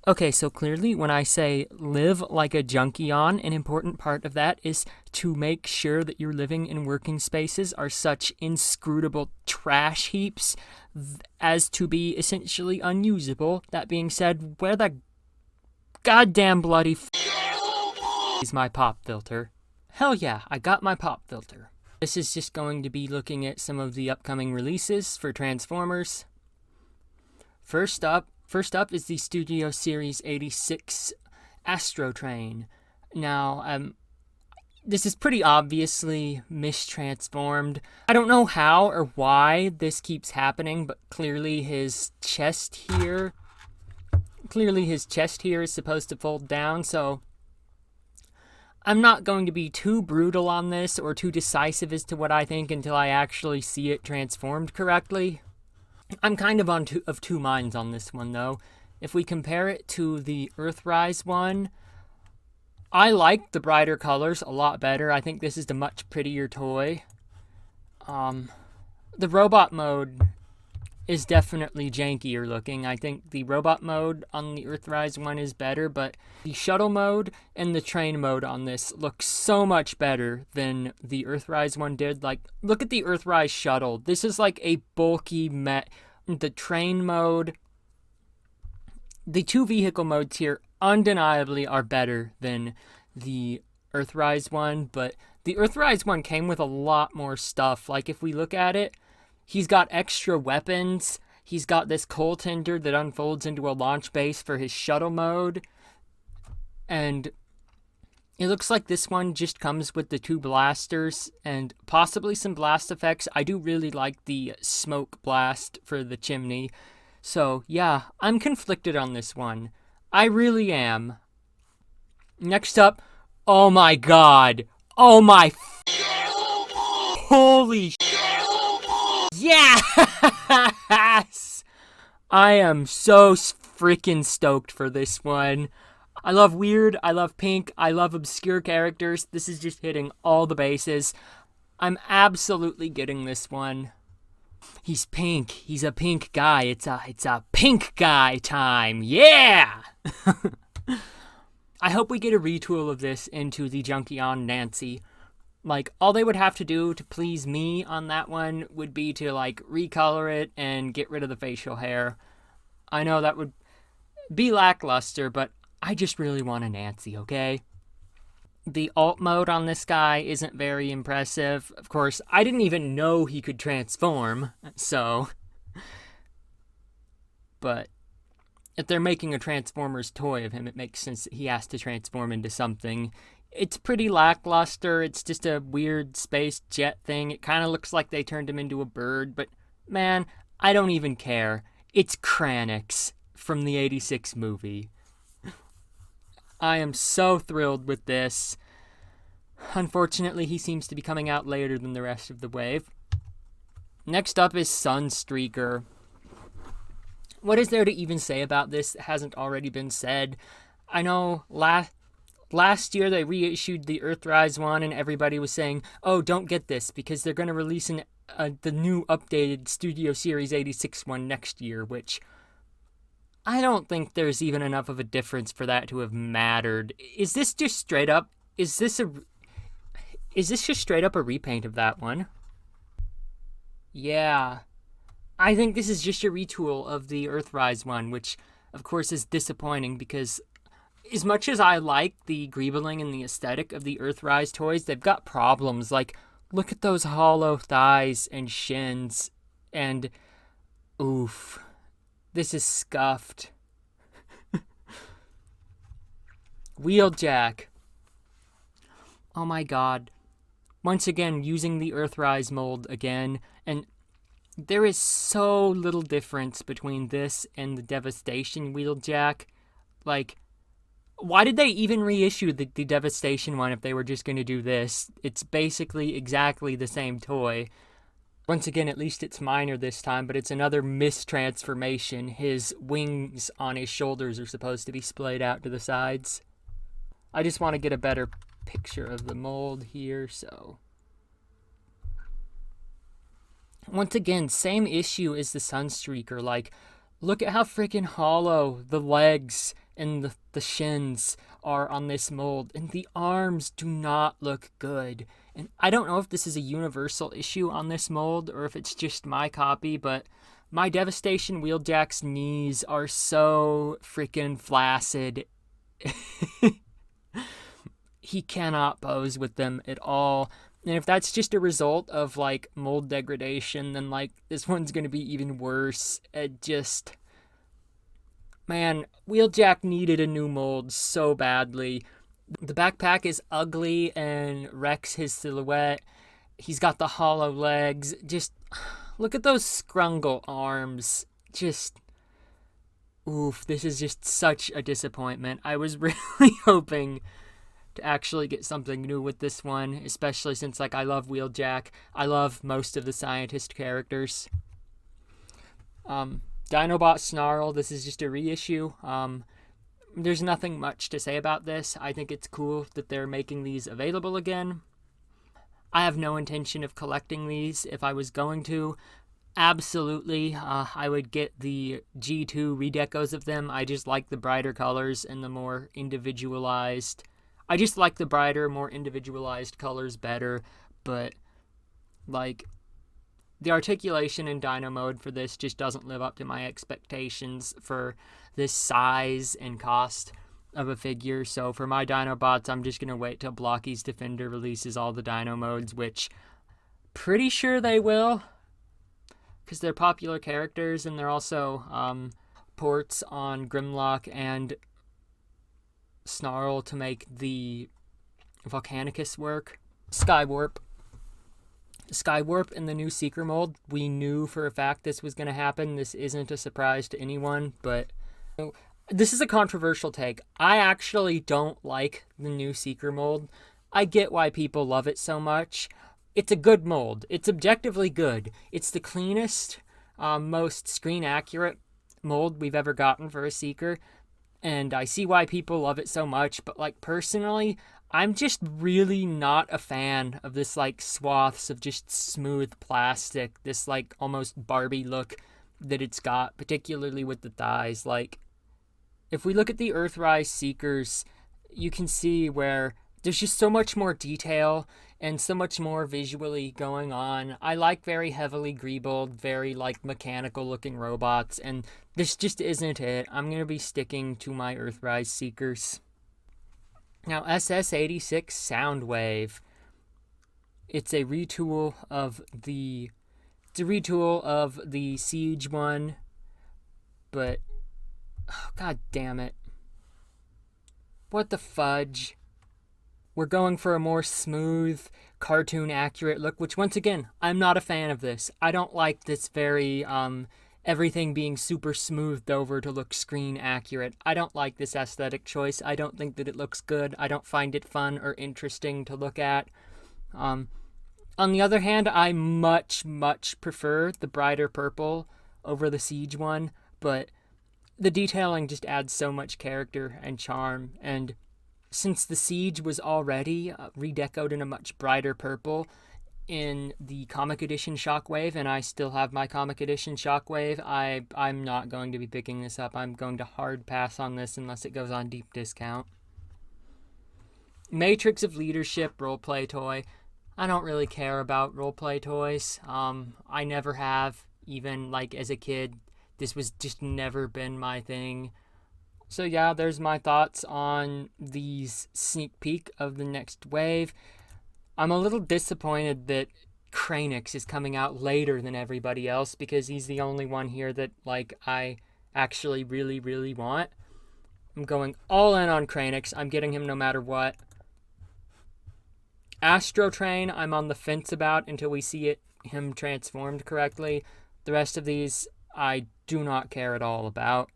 Okay, so clearly when I say live like a junkion, an important part of that is to make sure that your living and working spaces are such inscrutable trash heaps as to be essentially unusable. That being said, where the goddamn bloody is my pop filter? Hell yeah, I got my pop filter. This is just going to be looking at some of the upcoming releases for Transformers. First up is the Studio Series 86 Astrotrain. Now, this is pretty obviously mistransformed. I don't know how or why this keeps happening, but clearly his chest here is supposed to fold down, so I'm not going to be too brutal on this or too decisive as to what I think until I actually see it transformed correctly. I'm kind of of two minds on this one, though. If we compare it to the Earthrise one, I like the brighter colors a lot better. I think this is the much prettier toy. The robot mode is definitely jankier looking. I think the robot mode on the Earthrise one is better, but the shuttle mode and the train mode on this look so much better than the Earthrise one did. Like, look at the Earthrise shuttle. This is like a bulky the train mode. The two vehicle modes here undeniably are better than the Earthrise one, but the Earthrise one came with a lot more stuff. Like, if we look at it, he's got extra weapons. He's got this coal tender that unfolds into a launch base for his shuttle mode. And it looks like this one just comes with the two blasters and possibly some blast effects. I do really like the smoke blast for the chimney. So, yeah, I'm conflicted on this one. I really am. Next up, oh my god. Oh my holy yes! I am so freaking stoked for this one. I love weird, I love pink, I love obscure characters. This is just hitting all the bases. I'm absolutely getting this one. He's pink. He's a pink guy. It's a pink guy time. Yeah! I hope we get a retool of this into the Junkion Nancy. Like, all they would have to do to please me on that one would be to, like, recolor it and get rid of the facial hair. I know that would be lackluster, but I just really want a Nancy, okay? The alt mode on this guy isn't very impressive. Of course, I didn't even know he could transform, so... But if they're making a Transformers toy of him, it makes sense that he has to transform into something. It's pretty lackluster. It's just a weird space jet thing. It kind of looks like they turned him into a bird, but man, I don't even care. It's KRANIX from the 86 movie. I am so thrilled with this. Unfortunately, he seems to be coming out later than the rest of the wave. Next up is Sunstreaker. What is there to even say about this that hasn't already been said? I know last year they reissued the Earthrise one and everybody was saying, oh, don't get this because they're going to release the new updated Studio Series 86 one next year, which I don't think there's even enough of a difference for that to have mattered. Is this just straight up? Is this just straight up a repaint of that one? Yeah. I think this is just a retool of the Earthrise one, which, of course, is disappointing because as much as I like the greebling and the aesthetic of the Earthrise toys, they've got problems. Like, look at those hollow thighs and shins, and oof. This is scuffed. Wheeljack. Oh my god. Once again, using the Earthrise mold again, and there is so little difference between this and the Devastation Wheeljack. Like, why did they even reissue the Devastation one if they were just going to do this? It's basically exactly the same toy. Once again, at least it's minor this time, but it's another mistransformation. His wings on his shoulders are supposed to be splayed out to the sides. I just want to get a better picture of the mold here, so... Once again, same issue as the Sunstreaker. Like, look at how freaking hollow the legs and the shins are on this mold, and the arms do not look good. And I don't know if this is a universal issue on this mold or if it's just my copy, but my Devastation Wheeljack's knees are so freaking flaccid. He cannot pose with them at all. And if that's just a result of like mold degradation, then like this one's going to be even worse. It just, man, Wheeljack needed a new mold so badly. The backpack is ugly and wrecks his silhouette. He's got the hollow legs. Just look at those scrungle arms. Just, oof, this is just such a disappointment. I was really hoping to actually get something new with this one, especially since like I love Wheeljack. I love most of the scientist characters. Dinobot Snarl, this is just a reissue. There's nothing much to say about this. I think it's cool that they're making these available again. I have no intention of collecting these. If I was going to, absolutely, I would get the G2 redecos of them. I just like the brighter colors and the more individualized. I just like the brighter, more individualized colors better, but like the articulation in Dino mode for this just doesn't live up to my expectations for this size and cost of a figure. So for my Dinobots, I'm just going to wait till Blocky's Defender releases all the Dino modes, which pretty sure they will, because they're popular characters and they're also ports on Grimlock and Snarl to make the Volcanicus work. Skywarp in the new Seeker mold. We knew for a fact this was going to happen. This isn't a surprise to anyone, but this is a controversial take. I actually don't like the new Seeker mold. I get why people love it so much. It's a good mold. It's objectively good. It's the cleanest, most screen accurate mold we've ever gotten for a Seeker. And I see why people love it so much, but like personally, I'm just really not a fan of this like swaths of just smooth plastic, this like almost Barbie look that it's got, particularly with the thighs. Like, if we look at the Earthrise Seekers, you can see where there's just so much more detail and so much more visually going on. I like very heavily greebled, very like mechanical looking robots, and this just isn't it. I'm going to be sticking to my Earthrise Seekers. Now, SS86 Soundwave. It's a retool of the Siege one, but oh, god damn it. What the fudge? We're going for a more smooth, cartoon-accurate look, which, once again, I'm not a fan of this. I don't like this very, everything being super smoothed over to look screen-accurate. I don't like this aesthetic choice. I don't think that it looks good. I don't find it fun or interesting to look at. On the other hand, I much, much prefer the brighter purple over the Siege one, but the detailing just adds so much character and charm, and since the Siege was already redecoed in a much brighter purple in the Comic Edition Shockwave, and I still have my Comic Edition Shockwave, I'm not going to be picking this up. I'm going to hard pass on this unless it goes on deep discount. Matrix of Leadership roleplay toy. I don't really care about roleplay toys. I never have, even like as a kid. This was just never been my thing. So yeah, there's my thoughts on these sneak peek of the next wave. I'm a little disappointed that KRANIX is coming out later than everybody else, because he's the only one here that like I actually really, really want. I'm going all in on KRANIX. I'm getting him no matter what. Astrotrain, I'm on the fence about until we see him transformed correctly. The rest of these, I do not care at all about.